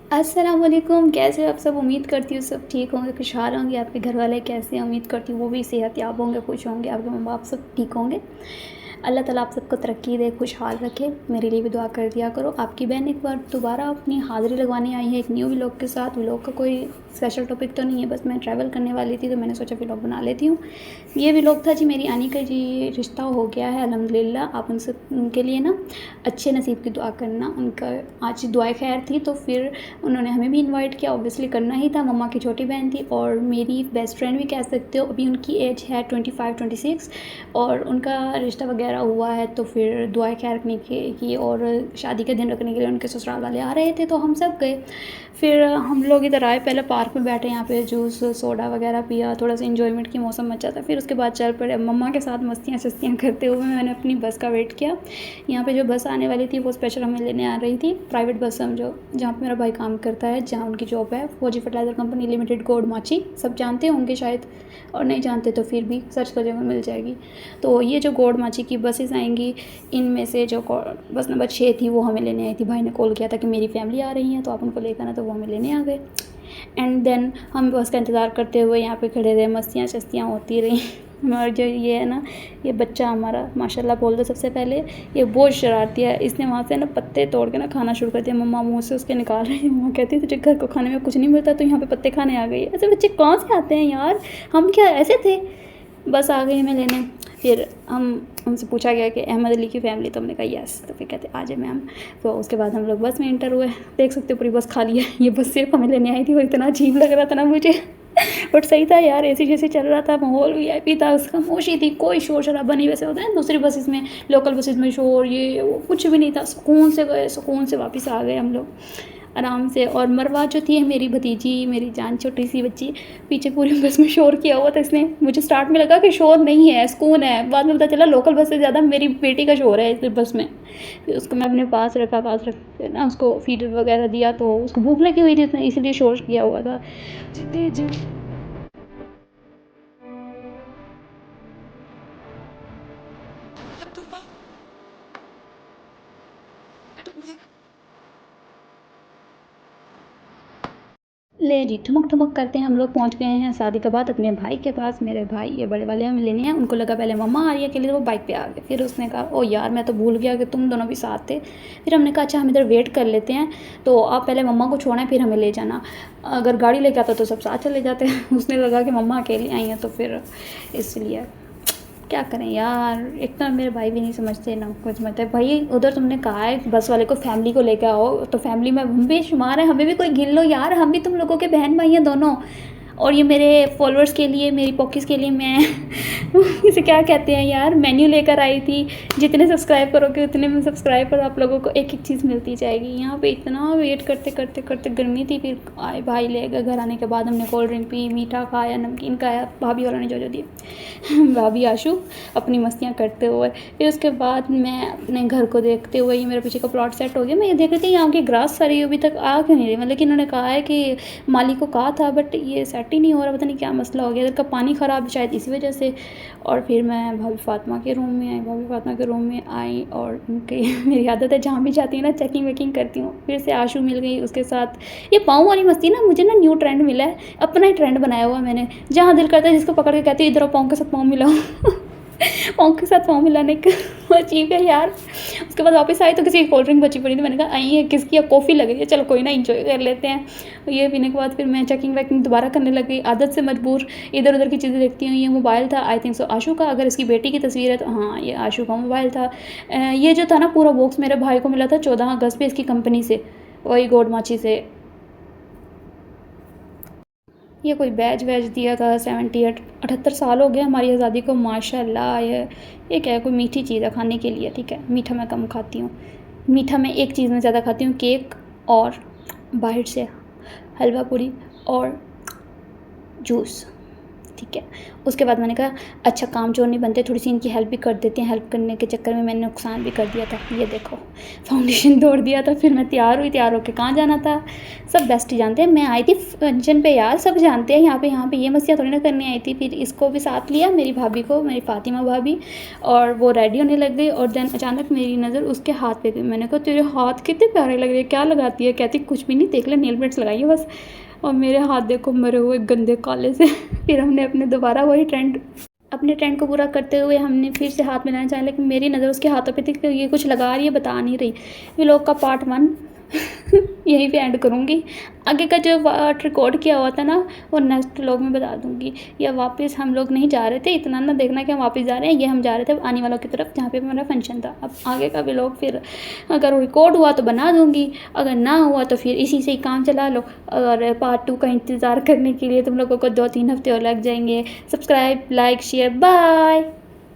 अस्सलाम वालेकुम, कैसे हो आप सब? उम्मीद करती हूँ सब ठीक होंगे, खुशहाल होंगे। आपके घर वाले कैसे हैं? उम्मीद करती हूँ वो भी सेहतयाब होंगे, खुश होंगे, आपके माँ-बाप सब ठीक होंगे। अल्लाह ताला आप सबको तरक्की दे, खुशहाल रखे। मेरे लिए भी दुआ कर दिया करो। आपकी बहन एक बार दोबारा अपनी हाज़िरी लगवाने आई है एक न्यू व्लॉग के साथ। व्लॉग का कोई स्पेशल टॉपिक तो नहीं है, बस मैं ट्रैवल करने वाली थी तो मैंने सोचा व्लॉग बना लेती हूँ। ये व्लॉग था जी मेरी आनी का जी, रिश्ता हो गया है अल्हम्दुलिल्लाह। आप उनके लिए ना अच्छे नसीब की दुआ करना। उनका आज दुआए खैर थी तो फिर उन्होंने हमें भी इनवाइट किया, ऑब्वियसली करना ही था। मम्मा की छोटी बहन थी और मेरी बेस्ट फ्रेंड भी कह सकते हो। अभी उनकी एज है 25-26 और उनका रिश्ता वगैरह हुआ है तो फिर दुआए खैर रखने की और शादी का दिन रखने के लिए उनके ससुराल वाले आ रहे थे तो हम सब गए। फिर हम लोग इधर आए, पहले पार्क में बैठे, यहाँ पे जूस सोडा वगैरह पिया, थोड़ा सा इन्जॉयमेंट की मौसम मचा था। फिर उसके बाद चल पड़े मम्मा के साथ मस्तियाँ शस्तियाँ करते हुए। मैंने अपनी बस का वेट किया। यहाँ पे जो बस आने वाली थी वो स्पेशल हमें लेने आ रही थी, प्राइवेट बस समझो, जहाँ पे मेरा भाई काम करता है, जहाँ उनकी जॉब है, फौजी फर्टिलाइज़र कंपनी लिमिटेड, गोड माची। सब जानते होंगे शायद, और नहीं जानते तो फिर भी सर्च कर जगह मिल जाएगी। तो ये जो गोड माची की बसेस आएंगी, इनमें से जो बस नंबर 6 थी वो हमें लेने आई थी। भाई ने कॉल किया था कि मेरी फैमिली आ रही है तो आप उनको लेकर आना, तो वो हमें लेने आ गए। एंड देन हम बस का इंतज़ार करते हुए यहाँ पे खड़े रहे, मस्तियाँ शस्तियाँ होती रही। और जो ये है ना, ये बच्चा हमारा माशाल्लाह बोल दो सबसे पहले, ये बहुत शरारती है। इसने वहाँ से ना पत्ते तोड़ के ना खाना शुरू कर दिया। मम्मा मुँह से उसके निकाल रही है। मम्मा कहती है तुझे घर को खाने में कुछ नहीं मिलता तो यहाँ पे पत्ते खाने आ गई है। ऐसे बच्चे कहाँ से आते हैं यार, हम क्या ऐसे थे? बस आ गई हमें लेने। फिर हमसे पूछा गया कि अहमद अली की फ़ैमिली, तो हमने कहा यस। तो फिर कहते आ जाए मैम। तो उसके बाद हम लोग बस में एंटर हुए। देख सकते हो पूरी बस खाली है। ये बस सिर्फ हमें लेने आई थी। वो इतना अजीब लग रहा था ना मुझे बट सही था यार, ऐसी जैसे चल रहा था, माहौल वीआईपी था, खामोशी थी, कोई शोर शराबा नहीं। वैसे होता है दूसरी बसेस में, लोकल बसेस में शोर ये वो, कुछ भी नहीं था। सुकून से गए, सुकून से वापस आ गए हम लोग आराम से। और मरवा जो थी मेरी भतीजी, मेरी जान छोटी सी बच्ची, पीछे पूरी बस में शोर किया हुआ था इसने। मुझे स्टार्ट में लगा कि शोर नहीं है, सुकून है, बाद में पता चला लोकल बस से ज़्यादा मेरी बेटी का शोर है इस बस में। फिर उसको मैं अपने पास रखा, पास रख के ना उसको फीड वगैरह दिया, तो उसको भूख लगी हुई थी, उसने इसलिए शोर किया हुआ था। ले जी, ठुमक ठुमक करते हैं हम लोग पहुँच गए हैं शादी के बाद अपने भाई के पास। मेरे भाई ये बड़े वाले हमें लेने हैं। उनको लगा पहले मम्मा आ रही है अकेले, तो वो बाइक पे आ गए। फिर उसने कहा ओ यार मैं तो भूल गया कि तुम दोनों भी साथ थे। फिर हमने कहा अच्छा हम इधर वेट कर लेते हैं, तो आप पहले मम्मा को छोड़ना फिर हमें ले जाना। अगर गाड़ी लेके आता तो सब साथ चले जाते उसने लगा कि मम्मा अकेली आई हैं तो फिर इसलिए क्या करें यार। एक तो मेरे भाई भी नहीं समझते ना कुछ, मतलब भाई उधर तुमने कहा है बस वाले को फैमिली को लेकर आओ, तो फैमिली में हम भी शुमार है, हमें भी कोई गिन लो यार, हम भी तुम लोगों के बहन भाई हैं दोनों। और ये मेरे फॉलोअर्स के लिए, मेरी पॉकेट्स के लिए मैं इसे क्या कहते हैं यार, मेन्यू लेकर आई थी। जितने सब्सक्राइब करोगे उतने में सब्सक्राइबर आप लोगों को एक एक चीज़ मिलती जाएगी। यहाँ पे इतना वेट करते करते करते गर्मी थी, फिर आए भाई ले गए। घर आने के बाद हमने कोल्ड ड्रिंक पी, मीठा खाया, नमकीन खाया, भाभी वालों ने जो जो दिया भाभी आशू अपनी मस्तियाँ करते हुए। फिर उसके बाद मैं अपने घर को देखते हुए, ये मेरे पीछे का प्लॉट सेट हो गया। मैं ये देख रही थी यहाँ की ग्रास सारी अभी तक आ क्यों नहीं रही, मतलब कि इन्होंने कहा है कि माली को कहा था बट ये सेट ही नहीं हो रहा, पता नहीं क्या मसला हो गया। इधर का पानी ख़राब शायद इसी वजह से। और फिर मैं भाभी फातिमा के रूम में आई, भाभी फातिमा के रूम में आई और उनकी मेरी आदत है जहाँ भी जाती हूँ ना चेकिंग वेकिंग करती हूँ। फिर से आशू मिल गई, उसके साथ ये पाँव वाली मस्ती ना मुझे ना न्यू ट्रेंड मिला है, अपना ही ट्रेंड बनाया हुआ मैंने। जहाँ दिल करता है जिसको पकड़ के कहती हूँ इधर आओ पाँव के साथ पाँव मिलाओ पाँव के साथ पाँव मिलाने का अजीब है यार। उसके बाद वापस आई तो किसी की कोल्ड ड्रिंक बची पड़ी थी, मैंने कहा आई है किसकी, कॉफ़ी लग रही है, चलो कोई ना इंजॉय कर लेते हैं। ये पीने के बाद फिर मैं चेकिंग वैकिंग दोबारा करने लग गई, आदत से मजबूर। इधर उधर की चीज़ें देखती हूँ। ये मोबाइल था आई थिंक सो आशू का, अगर इसकी बेटी की तस्वीर है तो हाँ ये आशू का मोबाइल था। ये जो था ना पूरा बॉक्स मेरे भाई को मिला था 14 अगस्त पे इसकी कंपनी से, वही गोड माची से। ये कोई बैज वैज दिया था। 78 साल हो गए हमारी आज़ादी को माशाल्लाह। ये क्या है, कोई मीठी चीज़ है खाने के लिए, ठीक है। मीठा मैं कम खाती हूँ, मीठा मैं एक चीज़ में ज़्यादा खाती हूँ, केक और बाहर से हलवा पूरी और जूस। ठीक है। उसके बाद मैंने कहा अच्छा काम चोर नहीं बनते, थोड़ी सी इनकी हेल्प भी कर देते हैं। हेल्प करने के चक्कर में मैंने नुकसान भी कर दिया था। ये देखो फाउंडेशन तोड़ दिया था। फिर मैं तैयार हुई, तैयार होकर कहाँ जाना था, सब बेस्ट ही जानते हैं। मैं आई थी फंक्शन पे यार, सब जानते हैं यहाँ पे ये मस्तियाँ थोड़ी ना करने आई थी। फिर इसको भी साथ लिया, मेरी भाभी को, मेरी फातिमा भाभी, और वो रेडी होने लग गई। और देन अचानक मेरी नज़र उसके हाथ पे गई। मैंने कहा तेरे हाथ कितने प्यारे लग रहे हैं, क्या लगाती है? कहती कुछ भी नहीं, देख ले नेल पेंट्स लगाई है बस। और मेरे हाथ देखो मरे हुए गंदे काले से। फिर हमने अपने ट्रेंड को पूरा करते हुए हमने फिर से हाथ मिलाना चाहा, लेकिन मेरी नज़र उसके हाथों पे थी कि ये कुछ लगा रही है, बता नहीं रही। व्लॉग का पार्ट 1 यहीं पे एंड करूँगी। आगे का जो रिकॉर्ड किया हुआ था ना, वो नेक्स्ट व्लॉग में बता दूँगी। या वापस हम लोग नहीं जा रहे थे, इतना ना देखना कि हम वापस जा रहे हैं। ये हम जा रहे थे आने वालों की तरफ, जहाँ पे मेरा फंक्शन था। अब आगे का व्लॉग फिर अगर रिकॉर्ड हुआ तो बना दूँगी, अगर ना हुआ तो फिर इसी से ही काम चला लो। और पार्ट 2 का इंतज़ार करने के लिए तुम लोगों को 2-3 हफ्ते और लग जाएंगे। Subscribe, like, share, bye.